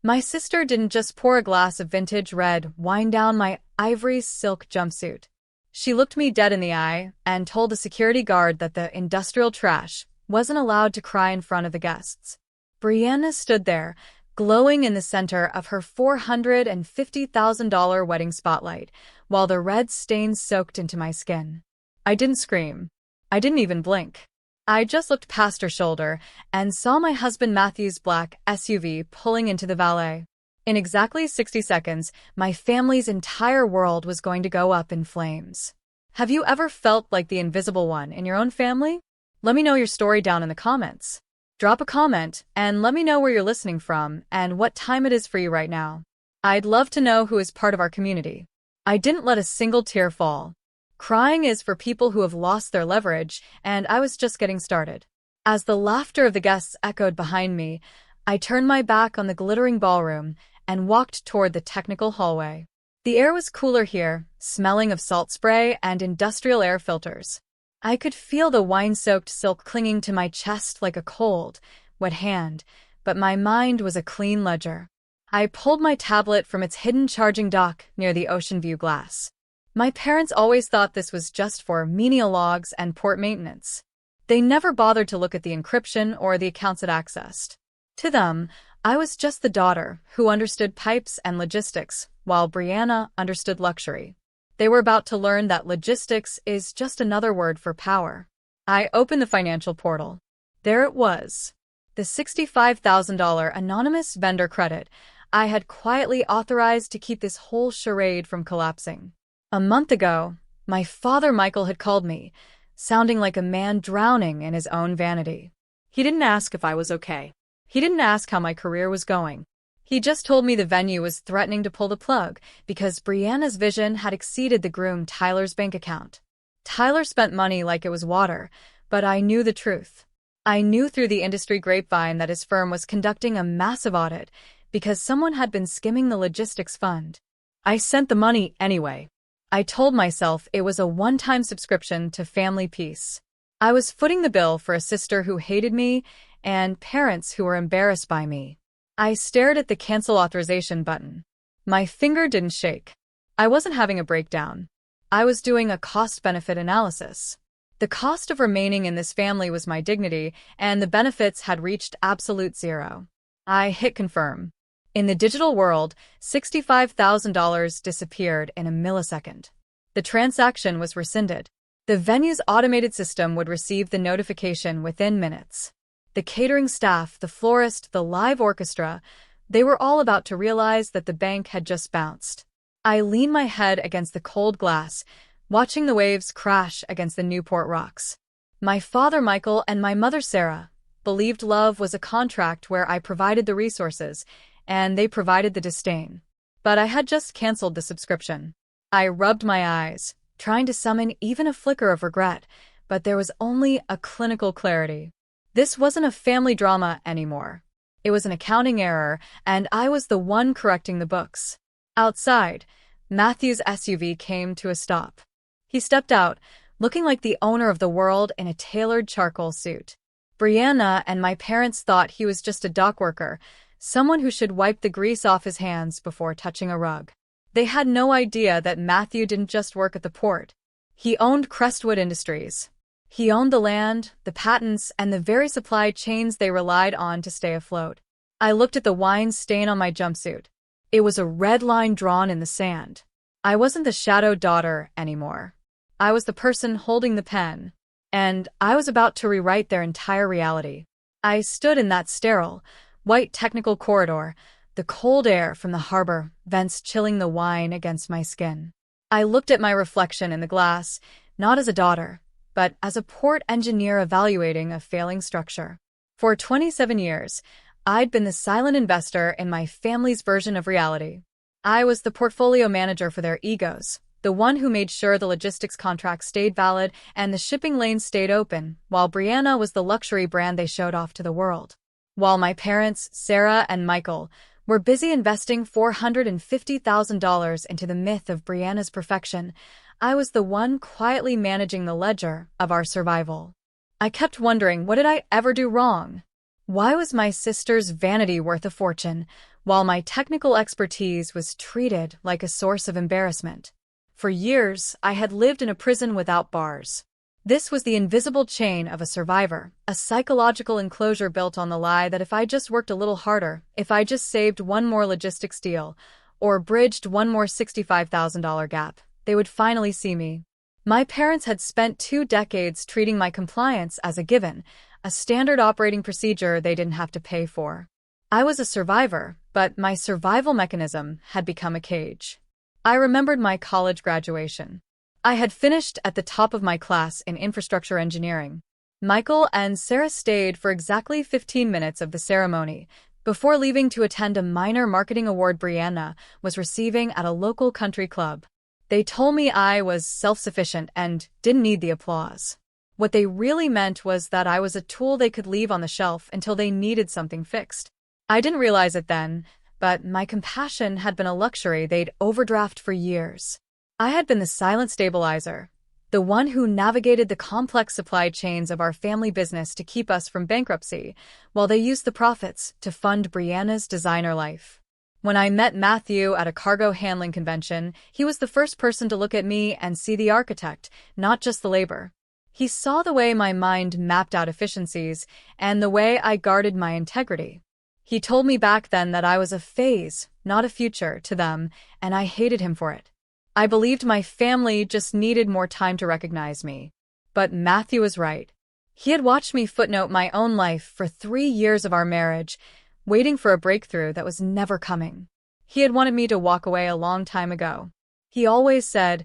My sister didn't just pour a glass of vintage red wine down my ivory silk jumpsuit. She looked me dead in the eye and told the security guard that the industrial trash wasn't allowed to cry in front of the guests. Brianna stood there, glowing in the center of her $450,000 wedding spotlight, while the red stains soaked into my skin. I didn't scream. I didn't even blink. I just looked past her shoulder and saw my husband Matthew's black SUV pulling into the valet. In exactly 60 seconds, my family's entire world was going to go up in flames. Have you ever felt like the invisible one in your own family? Let me know your story down in the comments. Drop a comment and let me know where you're listening from and what time it is for you right now. I'd love to know who is part of our community. I didn't let a single tear fall. Crying is for people who have lost their leverage, and I was just getting started. As the laughter of the guests echoed behind me, I turned my back on the glittering ballroom and walked toward the technical hallway. The air was cooler here, smelling of salt spray and industrial air filters. I could feel the wine-soaked silk clinging to my chest like a cold, wet hand, but my mind was a clean ledger. I pulled my tablet from its hidden charging dock near the ocean view glass. My parents always thought this was just for menial logs and port maintenance. They never bothered to look at the encryption or the accounts it accessed. To them, I was just the daughter who understood pipes and logistics, while Brianna understood luxury. They were about to learn that logistics is just another word for power. I opened the financial portal. There it was. The $65,000 anonymous vendor credit I had quietly authorized to keep this whole charade from collapsing. A month ago, my father Michael had called me, sounding like a man drowning in his own vanity. He didn't ask if I was okay. He didn't ask how my career was going. He just told me the venue was threatening to pull the plug because Brianna's vision had exceeded the groom Tyler's bank account. Tyler spent money like it was water, but I knew the truth. I knew through the industry grapevine that his firm was conducting a massive audit because someone had been skimming the logistics fund. I sent the money anyway. I told myself it was a one-time subscription to Family Peace. I was footing the bill for a sister who hated me and parents who were embarrassed by me. I stared at the cancel authorization button. My finger didn't shake. I wasn't having a breakdown. I was doing a cost-benefit analysis. The cost of remaining in this family was my dignity, and the benefits had reached absolute zero. I hit confirm. In the digital world, $65,000 disappeared in a millisecond. The transaction was rescinded. The venue's automated system would receive the notification within minutes. The catering staff, the florist, the live orchestra, they were all about to realize that the bank had just bounced. I leaned my head against the cold glass, watching the waves crash against the Newport rocks. My father Michael and my mother Sarah believed love was a contract where I provided the resources, and they provided the disdain. But I had just canceled the subscription. I rubbed my eyes, trying to summon even a flicker of regret, but there was only a clinical clarity. This wasn't a family drama anymore. It was an accounting error, and I was the one correcting the books. Outside, Matthew's SUV came to a stop. He stepped out, looking like the owner of the world in a tailored charcoal suit. Brianna and my parents thought he was just a dock worker, someone who should wipe the grease off his hands before touching a rug. They had no idea that Matthew didn't just work at the port. He owned Crestwood Industries. He owned the land, the patents, and the very supply chains they relied on to stay afloat. I looked at the wine stain on my jumpsuit. It was a red line drawn in the sand. I wasn't the shadow daughter anymore. I was the person holding the pen, and I was about to rewrite their entire reality. I stood in that sterile, white technical corridor, the cold air from the harbor vents chilling the wine against my skin. I looked at my reflection in the glass, not as a daughter, but as a port engineer evaluating a failing structure. For 27 years, I'd been the silent investor in my family's version of reality. I was the portfolio manager for their egos, the one who made sure the logistics contract stayed valid and the shipping lanes stayed open, while Brianna was the luxury brand they showed off to the world. While my parents, Sarah and Michael, were busy investing $450,000 into the myth of Brianna's perfection, I was the one quietly managing the ledger of our survival. I kept wondering, what did I ever do wrong? Why was my sister's vanity worth a fortune, while my technical expertise was treated like a source of embarrassment. For years, I had lived in a prison without bars. This was the invisible chain of a survivor, a psychological enclosure built on the lie that if I just worked a little harder, if I just saved one more logistics deal, or bridged one more $65,000 gap, they would finally see me. My parents had spent 2 decades treating my compliance as a given, a standard operating procedure they didn't have to pay for. I was a survivor, but my survival mechanism had become a cage. I remembered my college graduation. I had finished at the top of my class in infrastructure engineering. Michael and Sarah stayed for exactly 15 minutes of the ceremony, before leaving to attend a minor marketing award Brianna was receiving at a local country club. They told me I was self-sufficient and didn't need the applause. What they really meant was that I was a tool they could leave on the shelf until they needed something fixed. I didn't realize it then, but my compassion had been a luxury they'd overdraft for years. I had been the silent stabilizer, the one who navigated the complex supply chains of our family business to keep us from bankruptcy, while they used the profits to fund Brianna's designer life. When I met Matthew at a cargo handling convention, he was the first person to look at me and see the architect, not just the labor. He saw the way my mind mapped out efficiencies and the way I guarded my integrity. He told me back then that I was a phase, not a future, to them, and I hated him for it. I believed my family just needed more time to recognize me. But Matthew was right. He had watched me footnote my own life for 3 years of our marriage, waiting for a breakthrough that was never coming. He had wanted me to walk away a long time ago. He always said,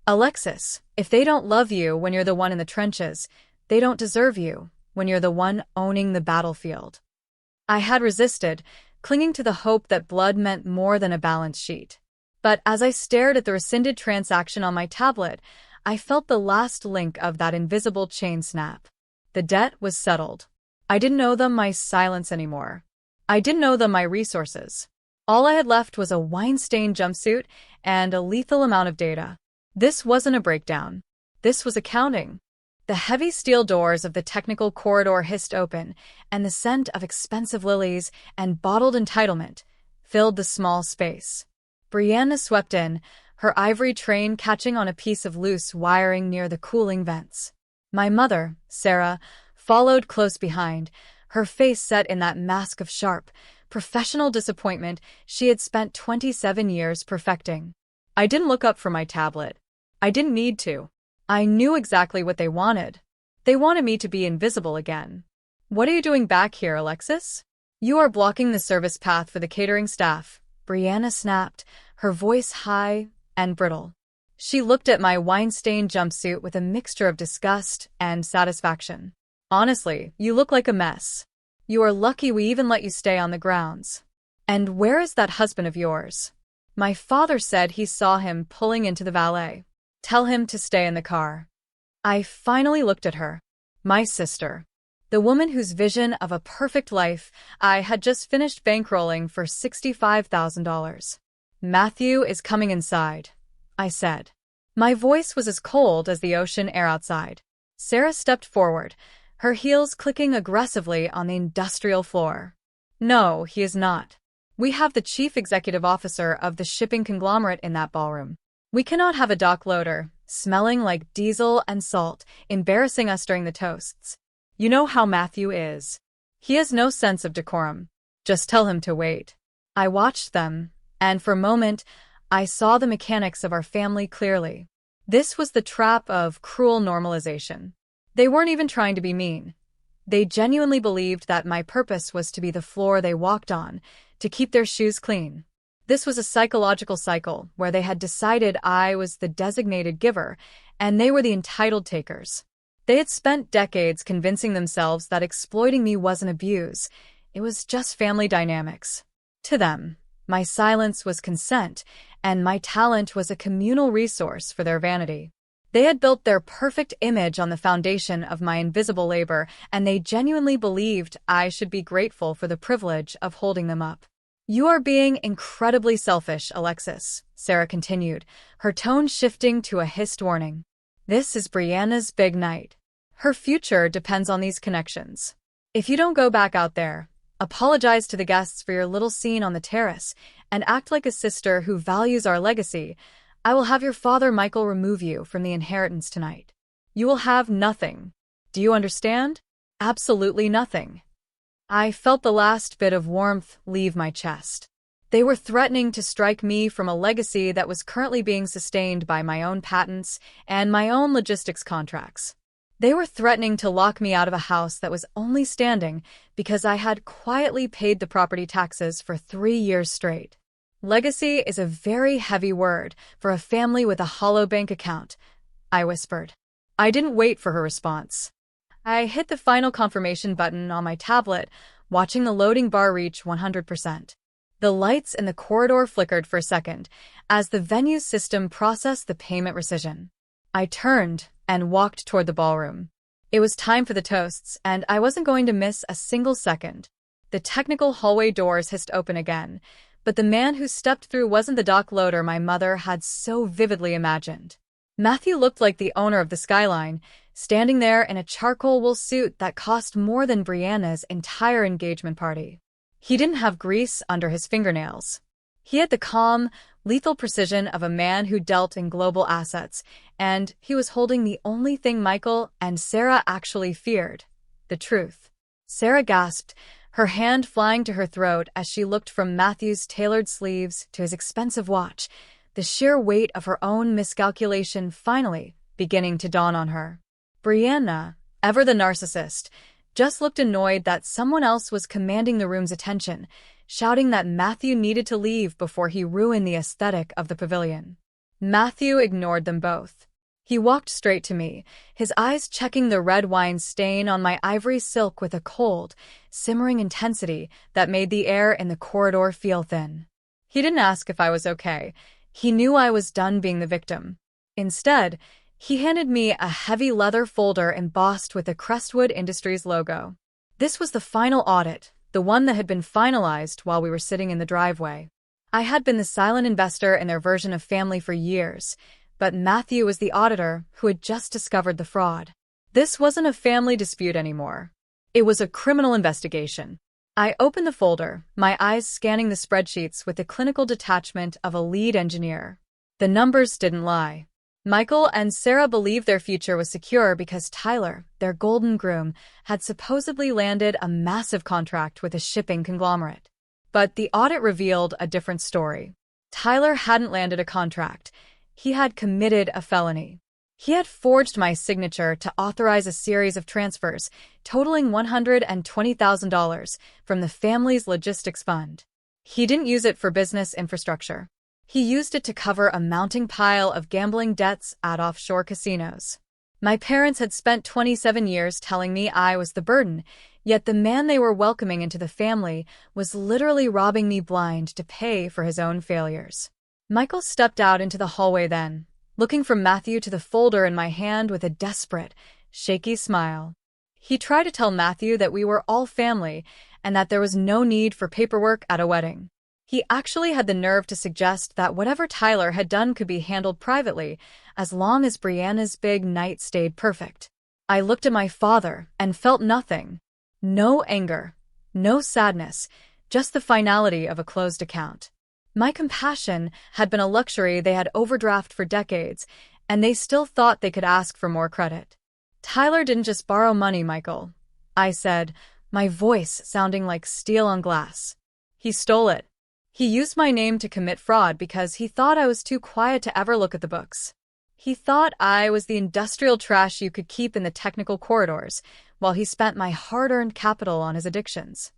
"Alexis, if they don't love you when you're the one in the trenches, they don't deserve you when you're the one owning the battlefield." I had resisted, clinging to the hope that blood meant more than a balance sheet. But as I stared at the rescinded transaction on my tablet, I felt the last link of that invisible chain snap. The debt was settled. I didn't owe them my silence anymore. I didn't owe them my resources. All I had left was a wine-stained jumpsuit and a lethal amount of data. This wasn't a breakdown. This was accounting. The heavy steel doors of the technical corridor hissed open, and the scent of expensive lilies and bottled entitlement filled the small space. Brianna swept in, her ivory train catching on a piece of loose wiring near the cooling vents. My mother, Sarah, followed close behind, her face set in that mask of sharp, professional disappointment she had spent 27 years perfecting. I didn't look up from my tablet. I didn't need to. I knew exactly what they wanted. They wanted me to be invisible again. "What are you doing back here, Alexis?" "You are blocking the service path for the catering staff," Brianna snapped, her voice high and brittle. She looked at my wine-stained jumpsuit with a mixture of disgust and satisfaction. "Honestly, you look like a mess. You are lucky we even let you stay on the grounds. And where is that husband of yours?" "My father said he saw him pulling into the valet. Tell him to stay in the car." I finally looked at her. My sister. The woman whose vision of a perfect life I had just finished bankrolling for $65,000. "Matthew is coming inside," I said. My voice was as cold as the ocean air outside. Sarah stepped forward, her heels clicking aggressively on the industrial floor. "No, he is not. We have the chief executive officer of the shipping conglomerate in that ballroom. We cannot have a dock loader, smelling like diesel and salt, embarrassing us during the toasts. You know how Matthew is. He has no sense of decorum. Just tell him to wait." I watched them, and for a moment, I saw the mechanics of our family clearly. This was the trap of cruel normalization. They weren't even trying to be mean. They genuinely believed that my purpose was to be the floor they walked on, to keep their shoes clean. This was a psychological cycle where they had decided I was the designated giver, and they were the entitled takers. They had spent decades convincing themselves that exploiting me wasn't abuse, it was just family dynamics. To them, my silence was consent, and my talent was a communal resource for their vanity. They had built their perfect image on the foundation of my invisible labor, and they genuinely believed I should be grateful for the privilege of holding them up. "You are being incredibly selfish, Alexis," Sarah continued, her tone shifting to a hissed warning. "This is Brianna's big night. Her future depends on these connections. If you don't go back out there, Apologize to the guests for your little scene on the terrace, and act like a sister who values our legacy. I will have your father Michael remove you from the inheritance tonight. You will have nothing. Do you understand? Absolutely nothing. I felt the last bit of warmth leave my chest. They were threatening to strike me from a legacy that was currently being sustained by my own patents and my own logistics contracts. They were threatening to lock me out of a house that was only standing because I had quietly paid the property taxes for 3 years straight. Legacy is a very heavy word for a family with a hollow bank account, I whispered. I didn't wait for her response. I hit the final confirmation button on my tablet, watching the loading bar reach 100%. The lights in the corridor flickered for a second as the venue's system processed the payment rescission. I turned and walked toward the ballroom. It was time for the toasts, and I wasn't going to miss a single second. The technical hallway doors hissed open again, but the man who stepped through wasn't the dock loader my mother had so vividly imagined. Matthew looked like the owner of the Skyline, standing there in a charcoal wool suit that cost more than Brianna's entire engagement party. He didn't have grease under his fingernails. He had the calm, lethal precision of a man who dealt in global assets, and he was holding the only thing Michael and Sarah actually feared, the truth. Sarah gasped, her hand flying to her throat as she looked from Matthew's tailored sleeves to his expensive watch, the sheer weight of her own miscalculation finally beginning to dawn on her. Brianna, ever the narcissist, just looked annoyed that someone else was commanding the room's attention, shouting that Matthew needed to leave before he ruined the aesthetic of the pavilion. Matthew ignored them both. He walked straight to me, his eyes checking the red wine stain on my ivory silk with a cold, simmering intensity that made the air in the corridor feel thin. He didn't ask if I was okay. He knew I was done being the victim. Instead, he handed me a heavy leather folder embossed with the Crestwood Industries logo. This was the final audit, the one that had been finalized while we were sitting in the driveway. I had been the silent investor in their version of family for years, but Matthew was the auditor who had just discovered the fraud. This wasn't a family dispute anymore. It was a criminal investigation. I opened the folder, my eyes scanning the spreadsheets with the clinical detachment of a lead engineer. The numbers didn't lie. Michael and Sarah believed their future was secure because Tyler, their golden groom, had supposedly landed a massive contract with a shipping conglomerate. But the audit revealed a different story. Tyler hadn't landed a contract. He had committed a felony. He had forged my signature to authorize a series of transfers, totaling $120,000 from the family's logistics fund. He didn't use it for business infrastructure. He used it to cover a mounting pile of gambling debts at offshore casinos. My parents had spent 27 years telling me I was the burden, yet the man they were welcoming into the family was literally robbing me blind to pay for his own failures. Michael stepped out into the hallway then, looking from Matthew to the folder in my hand with a desperate, shaky smile. He tried to tell Matthew that we were all family and that there was no need for paperwork at a wedding. He actually had the nerve to suggest that whatever Tyler had done could be handled privately, as long as Brianna's big night stayed perfect. I looked at my father and felt nothing. No anger, no sadness, just the finality of a closed account. My compassion had been a luxury they had overdrafted for decades, and they still thought they could ask for more credit. Tyler didn't just borrow money, Michael, I said, my voice sounding like steel on glass. He stole it. He used my name to commit fraud because he thought I was too quiet to ever look at the books. He thought I was the industrial trash you could keep in the technical corridors, while he spent my hard-earned capital on his addictions.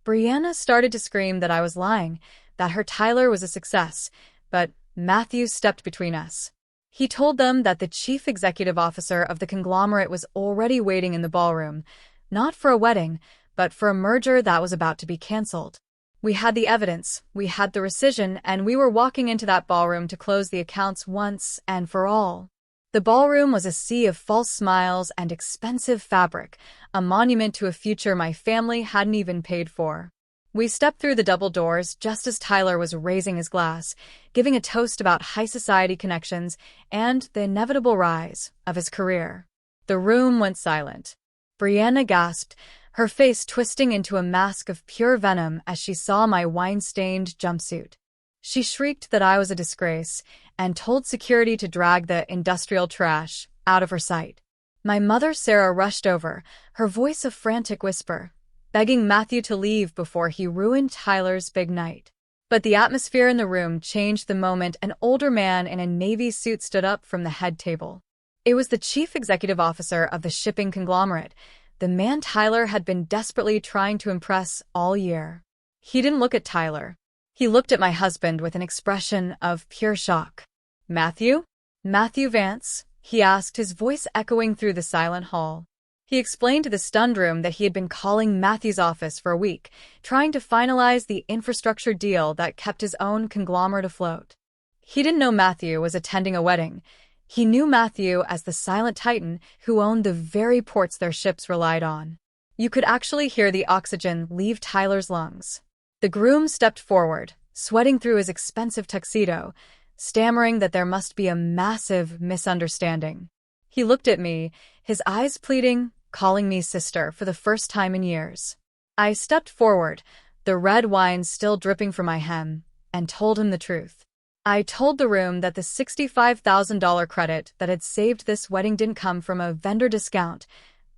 Brianna started to scream that I was lying, that her Tyler was a success, but Matthew stepped between us. He told them that the chief executive officer of the conglomerate was already waiting in the ballroom, not for a wedding, but for a merger that was about to be canceled. We had the evidence, we had the rescission, and we were walking into that ballroom to close the accounts once and for all. The ballroom was a sea of false smiles and expensive fabric, a monument to a future my family hadn't even paid for. We stepped through the double doors just as Tyler was raising his glass, giving a toast about high society connections and the inevitable rise of his career. The room went silent. Brianna gasped, her face twisting into a mask of pure venom as she saw my wine-stained jumpsuit. She shrieked that I was a disgrace and told security to drag the industrial trash out of her sight. My mother, Sarah, rushed over, her voice a frantic whisper, begging Matthew to leave before he ruined Tyler's big night. But the atmosphere in the room changed the moment an older man in a navy suit stood up from the head table. It was the chief executive officer of the shipping conglomerate, the man Tyler had been desperately trying to impress all year. He didn't look at Tyler. He looked at my husband with an expression of pure shock. "Matthew? Matthew Vance?" he asked, his voice echoing through the silent hall. He explained to the stunned room that he had been calling Matthew's office for a week, trying to finalize the infrastructure deal that kept his own conglomerate afloat. He didn't know Matthew was attending a wedding. He knew Matthew as the silent titan who owned the very ports their ships relied on. You could actually hear the oxygen leave Tyler's lungs. The groom stepped forward, sweating through his expensive tuxedo, stammering that there must be a massive misunderstanding. He looked at me, his eyes pleading, calling me sister for the first time in years. I stepped forward, the red wine still dripping from my hem, and told him the truth. I told the room that the $65,000 credit that had saved this wedding didn't come from a vendor discount,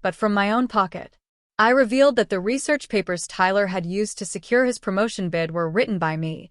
but from my own pocket. I revealed that the research papers Tyler had used to secure his promotion bid were written by me.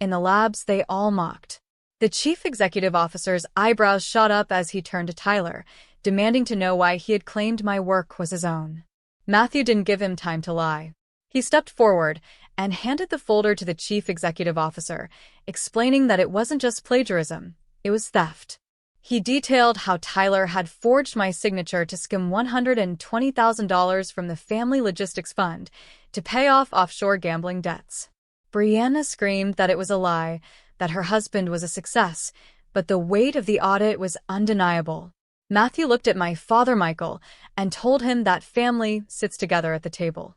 In the labs, they all mocked. The chief executive officer's eyebrows shot up as he turned to Tyler, demanding to know why he had claimed my work was his own. Matthew didn't give him time to lie. He stepped forward and handed the folder to the chief executive officer, explaining that it wasn't just plagiarism, it was theft. He detailed how Tyler had forged my signature to skim $120,000 from the Family Logistics Fund to pay off offshore gambling debts. Brianna screamed that it was a lie, that her husband was a success, but the weight of the audit was undeniable. Matthew looked at my father, Michael, and told him that family sits together at the table.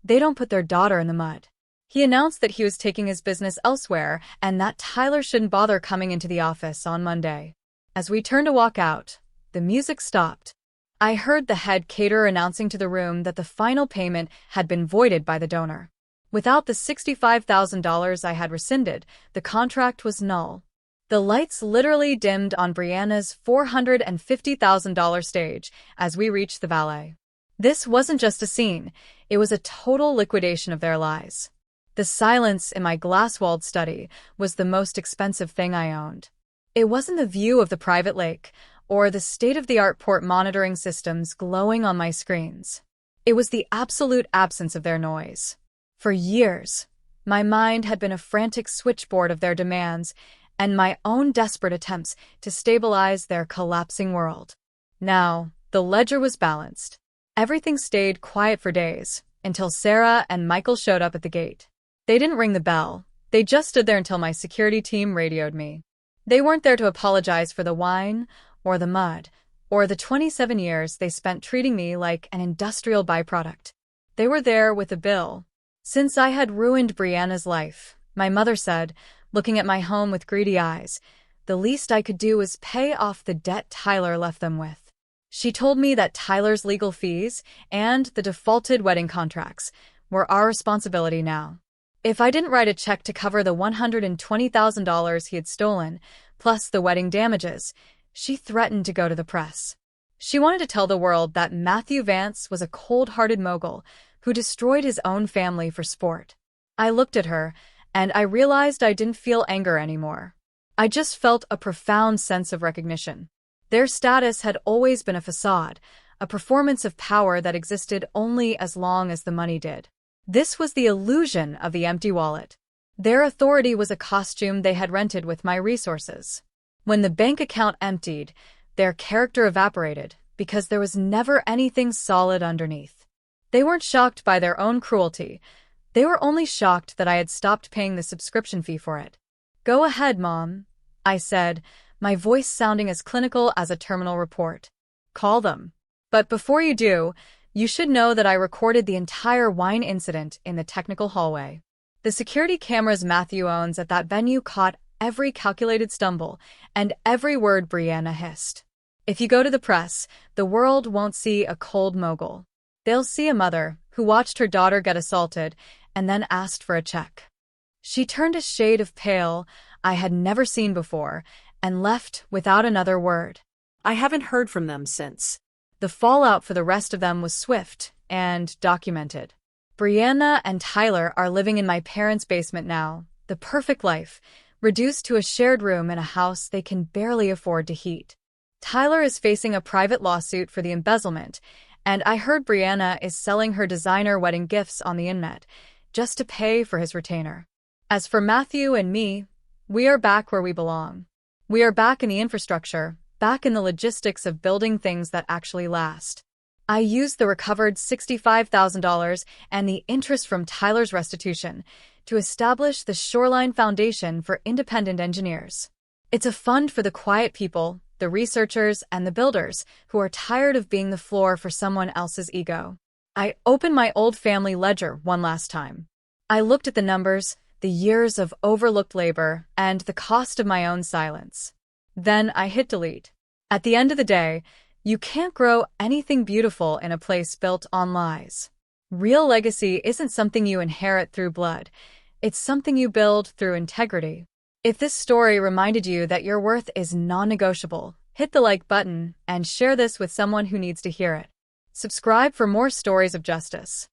They don't put their daughter in the mud. He announced that he was taking his business elsewhere and that Tyler shouldn't bother coming into the office on Monday. As we turned to walk out, the music stopped. I heard the head caterer announcing to the room that the final payment had been voided by the donor. Without the $65,000 I had rescinded, the contract was null. The lights literally dimmed on Brianna's $450,000 stage as we reached the valet. This wasn't just a scene, it was a total liquidation of their lies. The silence in my glass-walled study was the most expensive thing I owned. It wasn't the view of the private lake or the state-of-the-art port monitoring systems glowing on my screens. It was the absolute absence of their noise. For years, my mind had been a frantic switchboard of their demands and my own desperate attempts to stabilize their collapsing world. Now, the ledger was balanced. Everything stayed quiet for days, until Sarah and Michael showed up at the gate. They didn't ring the bell. They just stood there until my security team radioed me. They weren't there to apologize for the wine, or the mud, or the 27 years they spent treating me like an industrial byproduct. They were there with a bill. Since I had ruined Brianna's life, my mother said, looking at my home with greedy eyes, the least I could do was pay off the debt Tyler left them with. She told me that Tyler's legal fees and the defaulted wedding contracts were our responsibility now. If I didn't write a check to cover the $120,000 he had stolen, plus the wedding damages, she threatened to go to the press. She wanted to tell the world that Matthew Vance was a cold-hearted mogul who destroyed his own family for sport. I looked at her, and I realized I didn't feel anger anymore. I just felt a profound sense of recognition. Their status had always been a facade, a performance of power that existed only as long as the money did. This was the illusion of the empty wallet. Their authority was a costume they had rented with my resources. When the bank account emptied, their character evaporated because there was never anything solid underneath. They weren't shocked by their own cruelty. They were only shocked that I had stopped paying the subscription fee for it. "Go ahead, Mom," I said, my voice sounding as clinical as a terminal report. "Call them. But before you do, you should know that I recorded the entire wine incident in the technical hallway. The security cameras Matthew owns at that venue caught every calculated stumble and every word Brianna hissed. If you go to the press, the world won't see a cold mogul. They'll see a mother, who watched her daughter get assaulted and then asked for a check. She turned a shade of pale I had never seen before and left without another word. I haven't heard from them since. The fallout for the rest of them was swift and documented. Brianna and Tyler are living in my parents' basement now, the perfect life, reduced to a shared room in a house they can barely afford to heat. Tyler is facing a private lawsuit for the embezzlement, and I heard Brianna is selling her designer wedding gifts on the internet just to pay for his retainer. As for Matthew and me, we are back where we belong. We are back in the infrastructure, back in the logistics of building things that actually last. I used the recovered $65,000 and the interest from Tyler's restitution to establish the Shoreline Foundation for Independent Engineers. It's a fund for the quiet people, the researchers, and the builders who are tired of being the floor for someone else's ego. I opened my old family ledger one last time. I looked at the numbers, the years of overlooked labor, and the cost of my own silence. Then I hit delete. At the end of the day, you can't grow anything beautiful in a place built on lies. Real legacy isn't something you inherit through blood. It's something you build through integrity. If this story reminded you that your worth is non-negotiable, hit the like button and share this with someone who needs to hear it. Subscribe for more stories of justice.